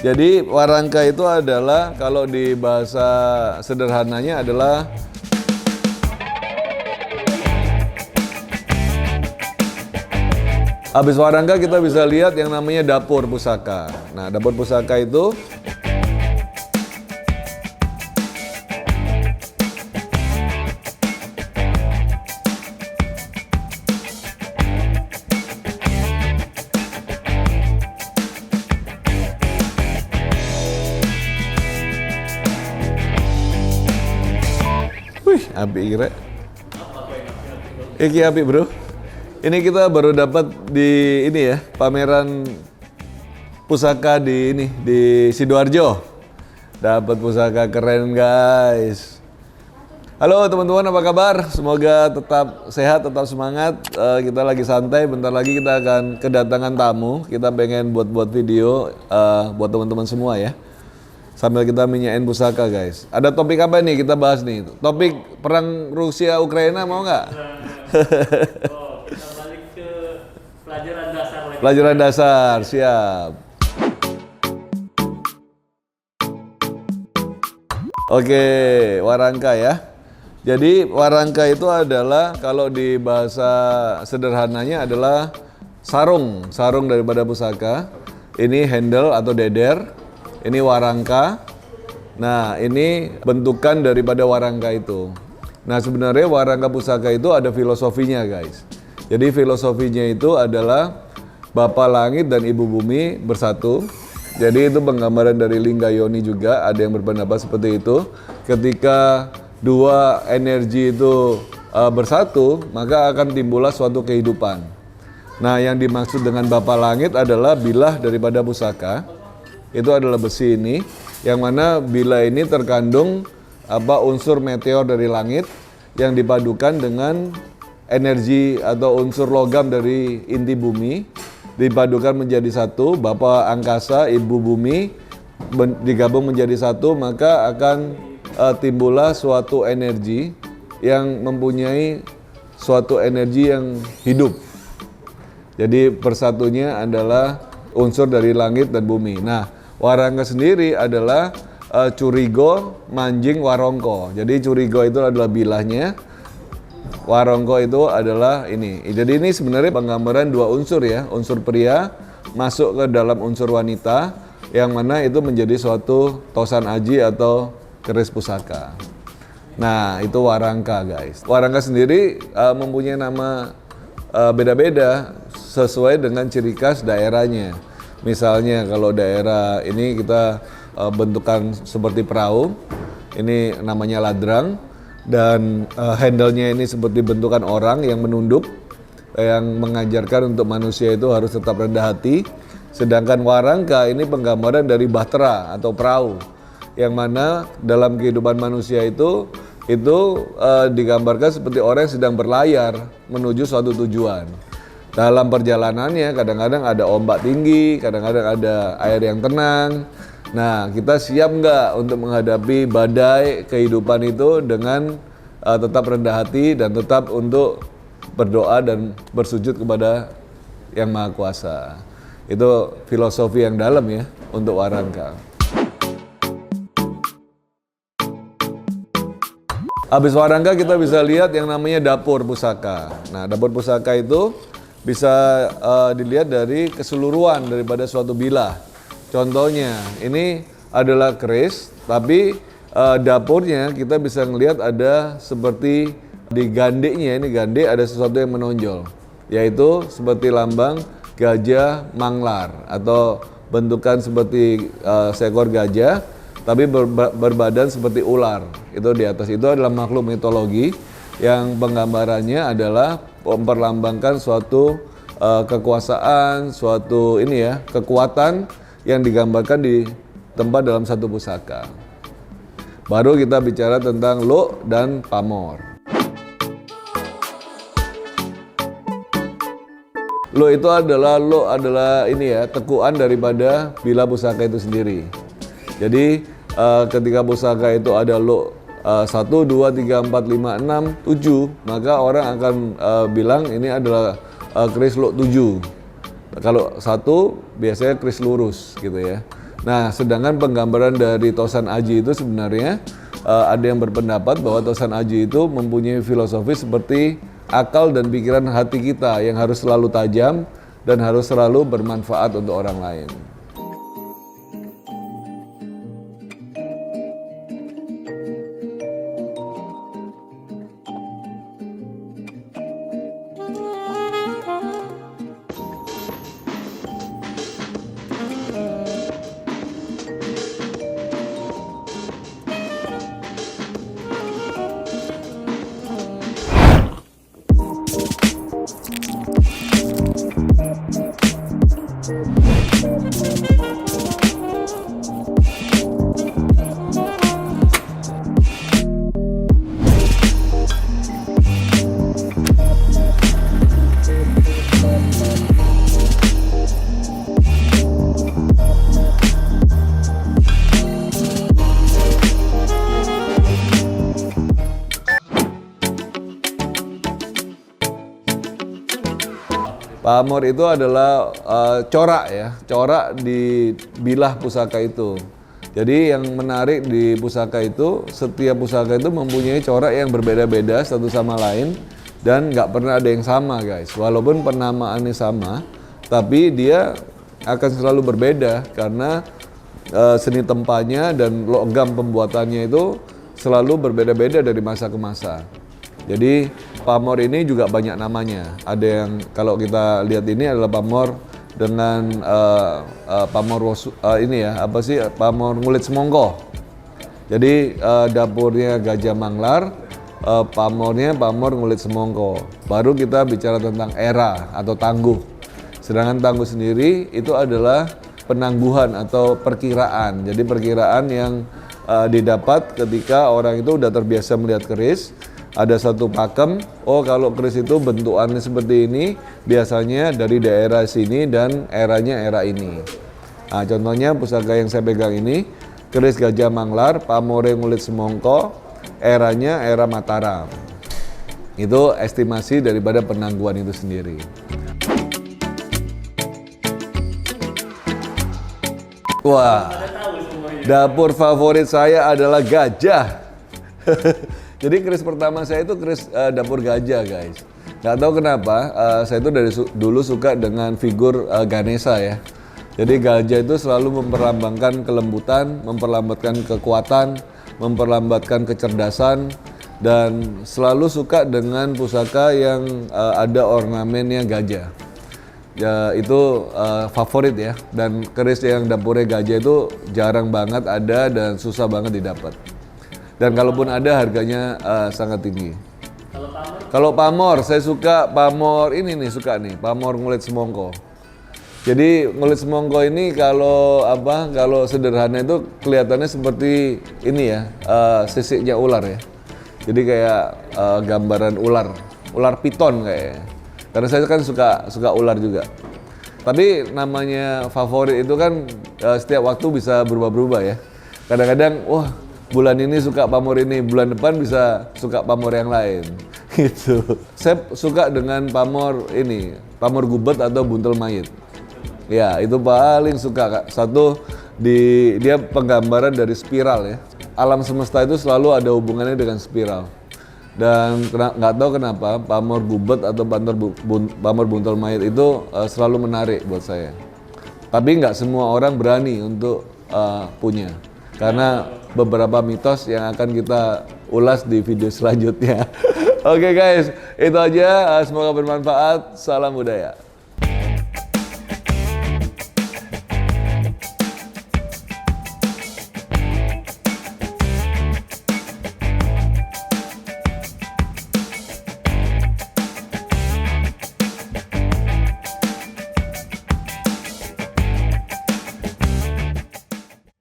Jadi warangka itu adalah, kalau di bahasa sederhananya adalah habis warangka kita bisa lihat yang namanya dapur pusaka. Nah, dapur pusaka itu api kira. Iki api bro. Ini kita baru dapat di ini ya, pameran pusaka di Sidoarjo. Dapat pusaka keren guys. Halo teman-teman, apa kabar? Semoga tetap sehat, tetap semangat. Kita lagi santai, bentar lagi kita akan kedatangan tamu. Kita pengen buat video buat teman-teman semua ya. Sambil kita minyain pusaka guys. Ada topik apa nih kita bahas nih? Topik perang Rusia Ukraina mau nggak? Kita balik ke pelajaran dasar lagi. Pelajaran dasar, siap. Oke, warangka ya. Jadi warangka itu adalah, kalau di bahasa sederhananya adalah sarung daripada pusaka. Ini handle atau deder. Ini warangka. Nah, ini bentukan daripada warangka itu. Nah, sebenarnya warangka pusaka itu ada filosofinya, guys. Jadi filosofinya itu adalah Bapa Langit dan Ibu Bumi bersatu. Jadi itu penggambaran dari Lingga Yoni juga, ada yang berpendapat seperti itu. Ketika dua energi itu bersatu, maka akan timbullah suatu kehidupan. Nah, yang dimaksud dengan Bapa Langit adalah bilah daripada pusaka. Itu adalah besi ini, yang mana bila ini terkandung unsur meteor dari langit yang dipadukan dengan energi atau unsur logam dari inti bumi, dipadukan menjadi satu. Bapa angkasa, Ibu bumi digabung menjadi satu, maka akan timbullah suatu energi yang mempunyai suatu energi yang hidup. Jadi persatunya adalah unsur dari langit dan bumi. Nah, warangka sendiri adalah curigo, manjing, warongko. Jadi curigo itu adalah bilahnya, warongko itu adalah ini. Jadi ini sebenarnya penggambaran dua unsur ya, unsur pria masuk ke dalam unsur wanita, yang mana itu menjadi suatu tosan aji atau keris pusaka. Nah, itu warangka guys. Warangka sendiri mempunyai nama beda-beda sesuai dengan ciri khas daerahnya. Misalnya kalau daerah ini kita bentukan seperti perahu, ini namanya ladrang, dan handle-nya ini seperti bentukan orang yang menunduk, yang mengajarkan untuk manusia itu harus tetap rendah hati. Sedangkan warangka ini penggambaran dari bahtera atau perahu, yang mana dalam kehidupan manusia itu digambarkan seperti orang yang sedang berlayar menuju suatu tujuan. Dalam perjalanannya kadang-kadang ada ombak tinggi, kadang-kadang ada air yang tenang. Nah, kita siap nggak untuk menghadapi badai kehidupan itu dengan tetap rendah hati dan tetap untuk berdoa dan bersujud kepada Yang Maha Kuasa. Itu filosofi yang dalam ya untuk warangka. Habis warangka kita bisa lihat yang namanya dapur pusaka. Nah, dapur pusaka itu bisa dilihat dari keseluruhan daripada suatu bilah. Contohnya, ini adalah keris, tapi dapurnya kita bisa melihat ada seperti di gandeknya, ini gandek ada sesuatu yang menonjol, yaitu seperti lambang gajah manglar atau bentukan seperti seekor gajah, tapi berbadan seperti ular. Itu di atas itu adalah makhluk mitologi yang penggambarannya adalah memperlambangkan suatu kekuasaan, suatu kekuatan yang digambarkan di tempat dalam satu pusaka. Baru kita bicara tentang lo dan pamor. Lo adalah tekuan daripada bilah pusaka itu sendiri. Jadi ketika pusaka itu ada lo 1, 2, 3, 4, 5, 6, 7, maka orang akan bilang ini adalah keris lo 7. Kalau 1 biasanya keris lurus gitu ya. Nah, sedangkan penggambaran dari Tosan Aji itu sebenarnya ada yang berpendapat bahwa Tosan Aji itu mempunyai filosofi seperti akal dan pikiran hati kita yang harus selalu tajam dan harus selalu bermanfaat untuk orang lain. Pamor itu adalah corak ya, corak di bilah pusaka itu. Jadi yang menarik di pusaka itu, setiap pusaka itu mempunyai corak yang berbeda-beda satu sama lain dan nggak pernah ada yang sama guys. Walaupun penamaannya sama, tapi dia akan selalu berbeda karena seni tempanya dan logam pembuatannya itu selalu berbeda-beda dari masa ke masa. Jadi pamor ini juga banyak namanya. Ada yang kalau kita lihat ini adalah pamor dengan pamor ngulit semongko. Jadi dapurnya Gajah Manglar, pamornya pamor ngulit semongko. Baru kita bicara tentang era atau tangguh. Sedangkan tangguh sendiri itu adalah penangguhan atau perkiraan. Jadi perkiraan yang didapat ketika orang itu udah terbiasa melihat keris. Ada satu pakem, oh kalau keris itu bentukannya seperti ini, biasanya dari daerah sini dan eranya era ini. Nah, contohnya pusaka yang saya pegang ini, keris Gajah Manglar, pamore ngulit semongko, eranya era Mataram. Itu estimasi daripada penangguhan itu sendiri. Wah, dapur favorit saya adalah gajah. Jadi keris pertama saya itu keris dapur gajah guys. Nggak tahu kenapa, saya itu dari dulu suka dengan figur Ganesha ya. Jadi gajah itu selalu memperlambangkan kelembutan, memperlambatkan kekuatan, memperlambatkan kecerdasan, dan selalu suka dengan pusaka yang ada ornamennya gajah. Ya, itu favorit ya. Dan keris yang dapurnya gajah itu jarang banget ada dan susah banget didapat. Dan kalaupun ada harganya sangat tinggi. Kalau pamor, saya suka pamor ini nih, pamor ngulit semongko. Jadi ngulit semongko ini kalau sederhana itu kelihatannya seperti ini ya, sisiknya ular ya. Jadi kayak gambaran ular piton kayaknya. Karena saya kan suka ular juga. Tapi namanya favorit itu kan setiap waktu bisa berubah-berubah ya. Kadang-kadang wah bulan ini suka pamor ini, bulan depan bisa suka pamor yang lain, gitu. Saya suka dengan pamor ini, pamor gubet atau buntel mayit. Ya, itu paling suka Kak. Satu, dia penggambaran dari spiral ya. Alam semesta itu selalu ada hubungannya dengan spiral. Dan nggak tahu kenapa pamor gubet atau pamor buntel mayit itu selalu menarik buat saya. Tapi nggak semua orang berani untuk punya. Karena beberapa mitos yang akan kita ulas di video selanjutnya. Oke guys, itu aja. Semoga bermanfaat. Salam budaya.